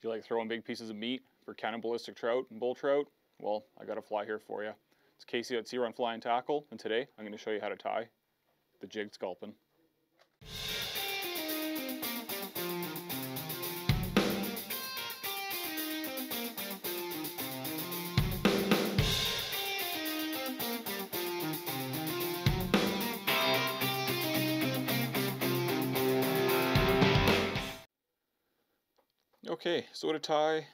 Do you like throwing big pieces of meat for cannibalistic trout and bull trout? Well, I got a fly here for you. It's Casey at Sea Run Fly and Tackle, and today I'm going to show you how to tie the jigged sculpin. Okay, so to tie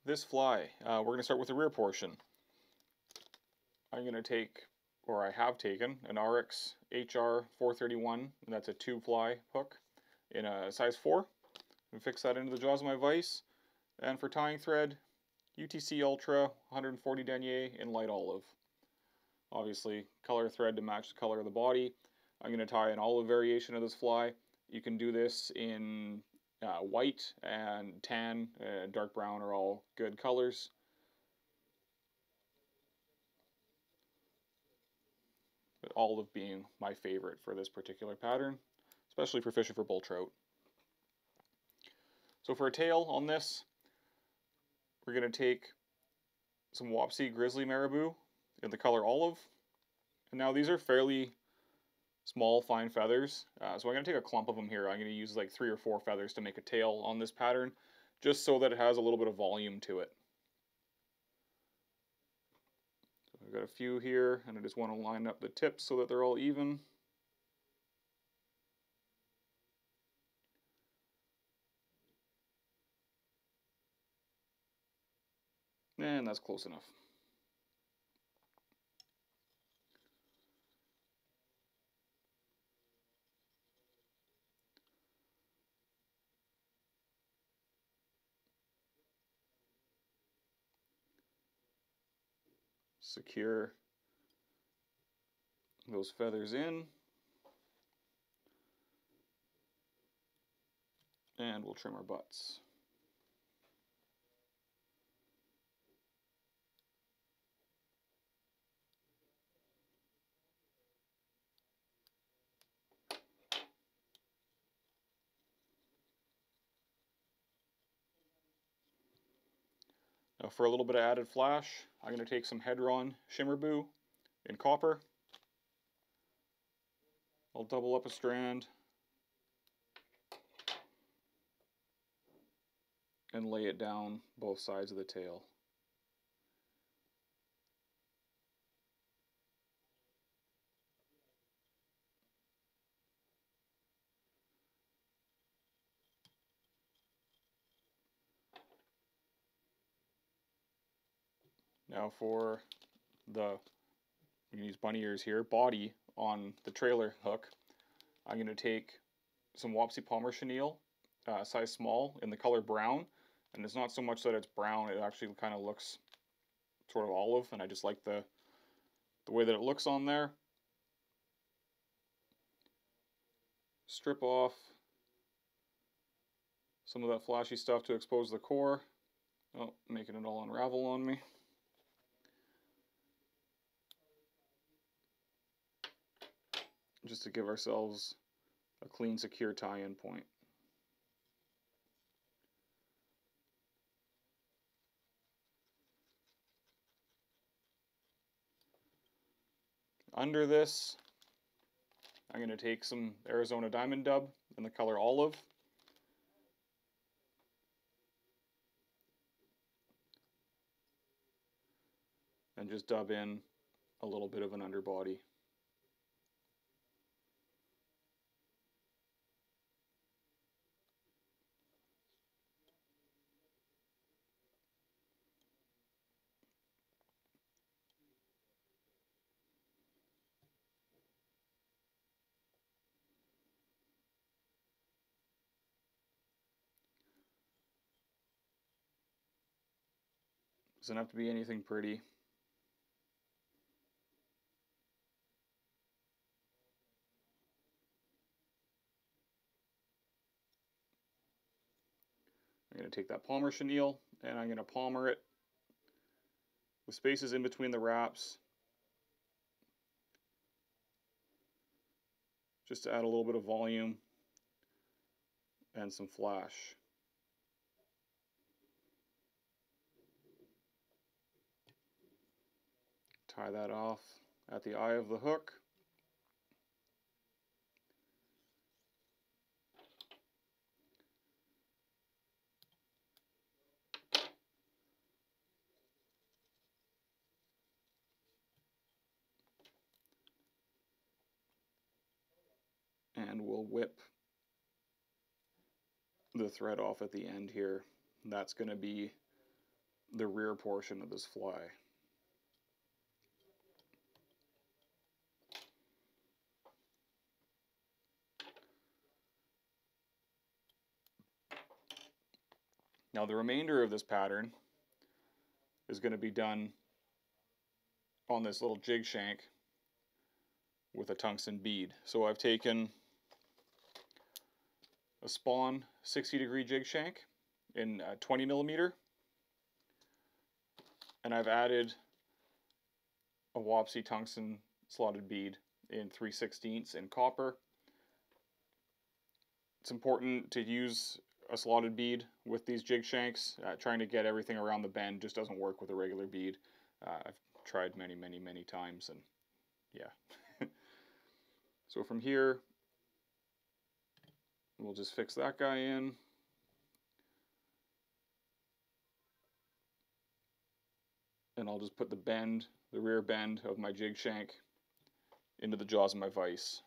this fly, we're going to start with the rear portion. I'm going to take, or I have taken, an Ahrex HR 431, and that's a tube fly hook in a size 4. And fix that into the jaws of my vise. And for tying thread, UTC Ultra 140 denier in light olive. Obviously, color thread to match the color of the body. I'm going to tie an olive variation of this fly. You can do this in white and tan, dark brown are all good colors. But olive being my favorite for this particular pattern, especially for fishing for bull trout. So for a tail on this, we're going to take some Wapsi Grizzly Marabou in the color olive. And now these are fairly small, fine feathers. So I'm going to take a clump of them here. I'm going to use like 3 or 4 feathers to make a tail on this pattern, just so that it has a little bit of volume to it. So I've got a few here, and I just want to line up the tips so that they're all even. And that's close enough. Secure those feathers in, and we'll trim our butts. Now for a little bit of added flash, I'm going to take some Hedron Shimmerbou in copper. I'll double up a strand and lay it down both sides of the tail. Now for the, we can use bunny ears here, body on the trailer hook, I'm going to take some Wapsi Palmer Chenille, size small, in the color brown. And it's not so much that it's brown, it actually kind of looks sort of olive, and I just like the way that it looks on there. Strip off some of that flashy stuff to expose the core. Oh, making it all unravel on me. Just to give ourselves a clean, secure tie-in point. Under this, I'm going to take some Arizona Diamond Dub in the color olive. And just dub in a little bit of an underbody. Doesn't have to be anything pretty. I'm going to take that Palmer Chenille and I'm going to palmer it with spaces in between the wraps, just to add a little bit of volume and some flash. Tie that off at the eye of the hook. And we'll whip the thread off at the end here. That's going to be the rear portion of this fly. Now the remainder of this pattern is going to be done on this little jig shank with a tungsten bead. So I've taken a Spawn 60-degree jig shank in 20 millimeter, and I've added a Wapsi tungsten slotted bead in 3/16 in copper. It's important to use a slotted bead with these jig shanks. Trying to get everything around the bend just doesn't work with a regular bead. I've tried many times, and yeah. So from here, we'll just fix that guy in. And I'll just put the rear bend of my jig shank into the jaws of my vise.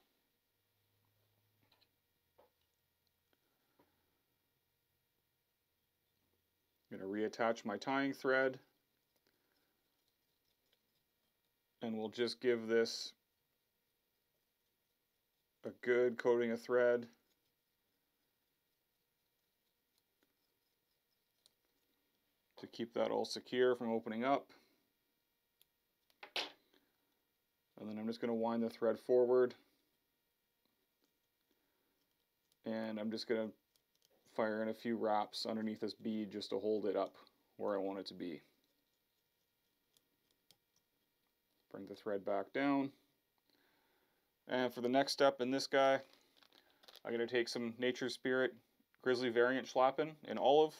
I'm going to reattach my tying thread, and we'll just give this a good coating of thread. To keep that all secure from opening up. And then I'm just going to wind the thread forward, and I'm just going to fire in a few wraps underneath this bead just to hold it up where I want it to be. Bring the thread back down. And for the next step in this guy, I'm going to take some Nature's Spirit Grizzly variant Sculpin in olive.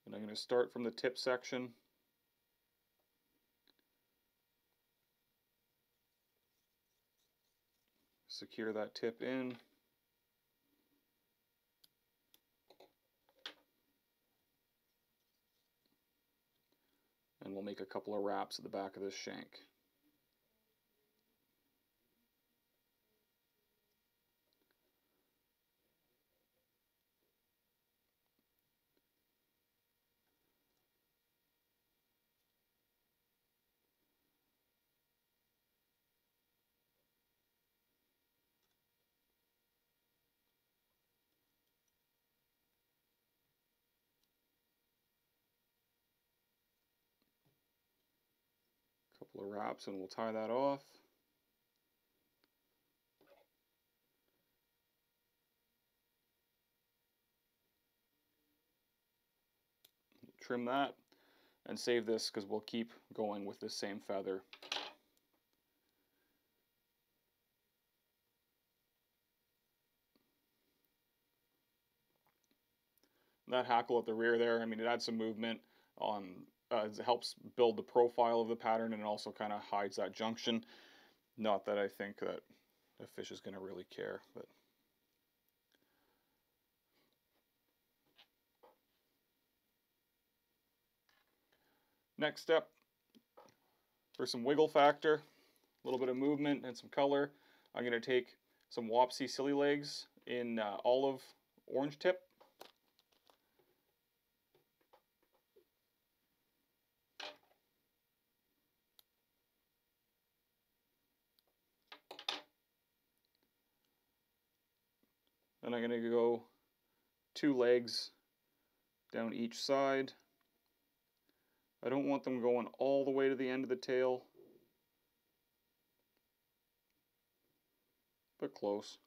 And I'm going to start from the tip section. Secure that tip in. And we'll make a couple of wraps at the back of this shank. Couple of wraps and we'll tie that off. Trim that and save this because we'll keep going with this same feather. That hackle at the rear there, I mean, it adds some movement on, it helps build the profile of the pattern, and it also kind of hides that junction. Not that I think that the fish is going to really care, but next step, for some wiggle factor, a little bit of movement and some color, I'm going to take some Wapsi silly legs in olive orange tip. And I'm going to go 2 legs down each side. I don't want them going all the way to the end of the tail, but close.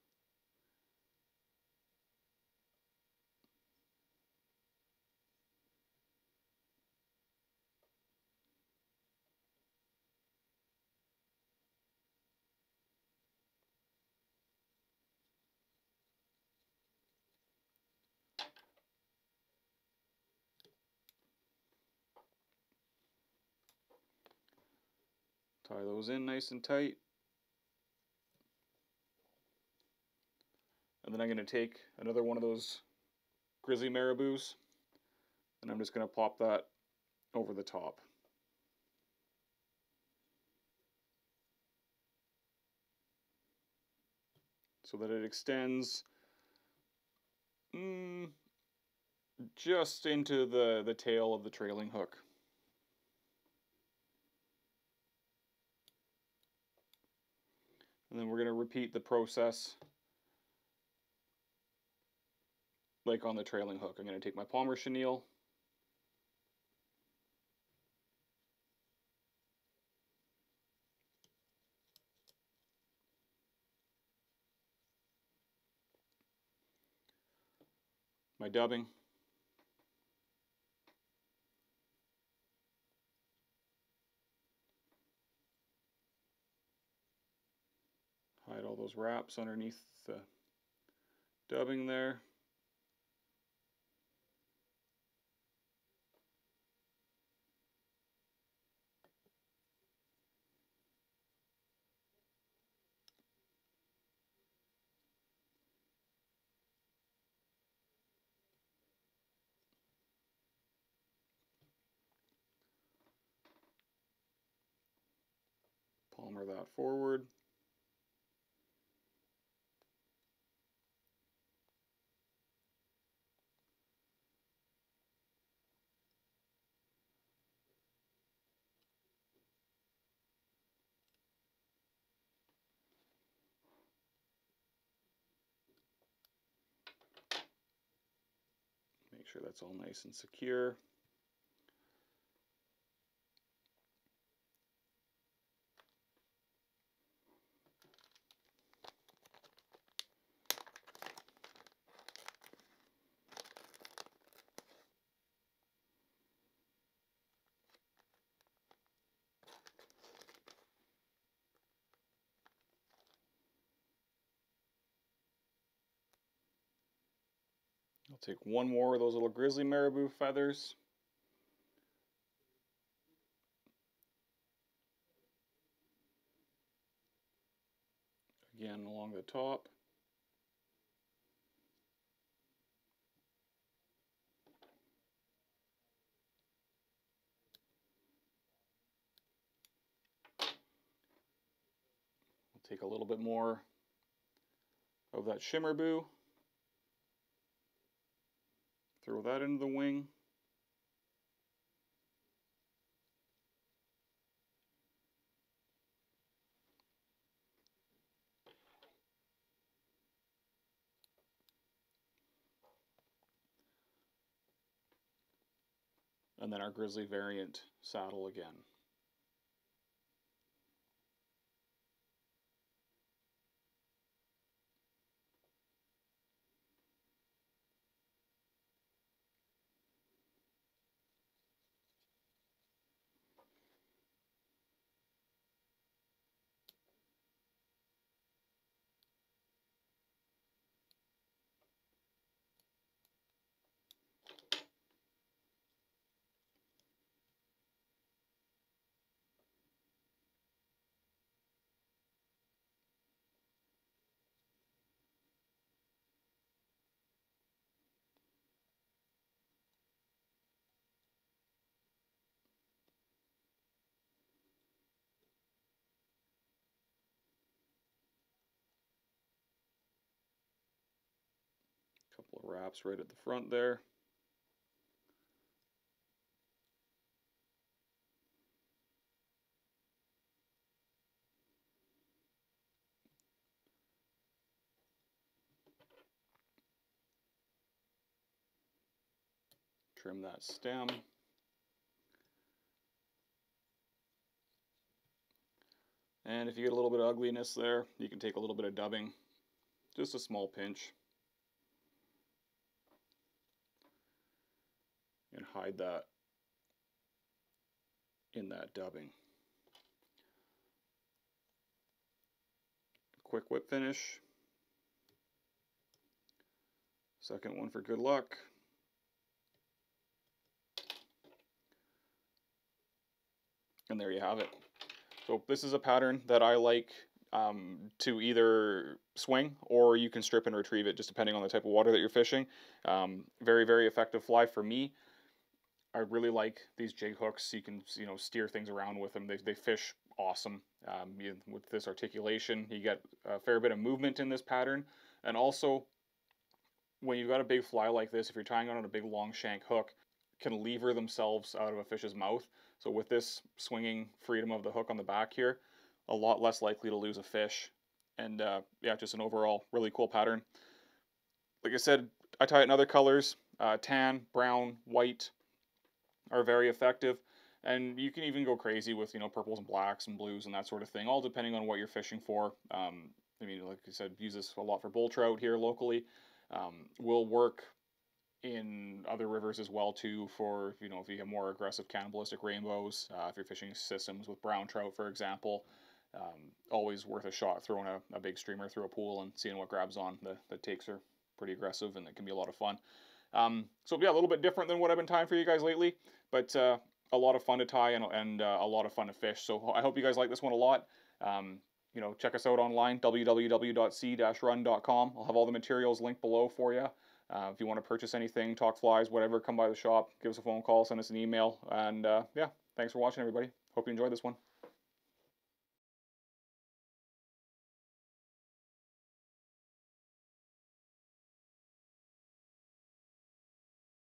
Tie those in nice and tight. And then I'm going to take another one of those Grizzly Marabous, and I'm just going to pop that over the top. So that it extends just into the tail of the trailing hook. And then we're going to repeat the process like on the trailing hook. I'm going to take my Palmer chenille, my dubbing, hide all those wraps underneath the dubbing there. Palmer that forward. Make sure that's all nice and secure. I'll take one more of those little Grizzly Marabou feathers. Again, along the top. I'll take a little bit more of that Shimmerbou. Throw that into the wing. And then our Grizzly variant saddle again. Couple of wraps right at the front there. Trim that stem. And if you get a little bit of ugliness there, you can take a little bit of dubbing, just a small pinch, and hide that in that dubbing. Quick whip finish. Second one for good luck. And there you have it. So this is a pattern that I like to either swing, or you can strip and retrieve it, just depending on the type of water that you're fishing. Very, very effective fly for me. I really like these jig hooks. You can, steer things around with them. They fish awesome. With this articulation, you get a fair bit of movement in this pattern. And also, when you've got a big fly like this, if you're tying on a big long shank hook, can lever themselves out of a fish's mouth. So with this swinging freedom of the hook on the back here, a lot less likely to lose a fish. And yeah, just an overall really cool pattern. Like I said, I tie it in other colors. Tan, brown, white are very effective. And you can even go crazy with, purples and blacks and blues and that sort of thing, all depending on what you're fishing for. I mean, like I said, use this a lot for bull trout here locally. Will work in other rivers as well too, for if you have more aggressive cannibalistic rainbows, if you're fishing systems with brown trout, for example. Always worth a shot throwing a big streamer through a pool and seeing what grabs on. The takes are pretty aggressive, and it can be a lot of fun. So yeah, a little bit different than what I've been tying for you guys lately, but a lot of fun to tie, and a lot of fun to fish. So I hope you guys like this one a lot. Check us out online, www.c-run.com. I'll have all the materials linked below for you. If you want to purchase anything, talk flies, whatever, come by the shop, give us a phone call, send us an email, and yeah, thanks for watching, everybody. Hope you enjoyed this one.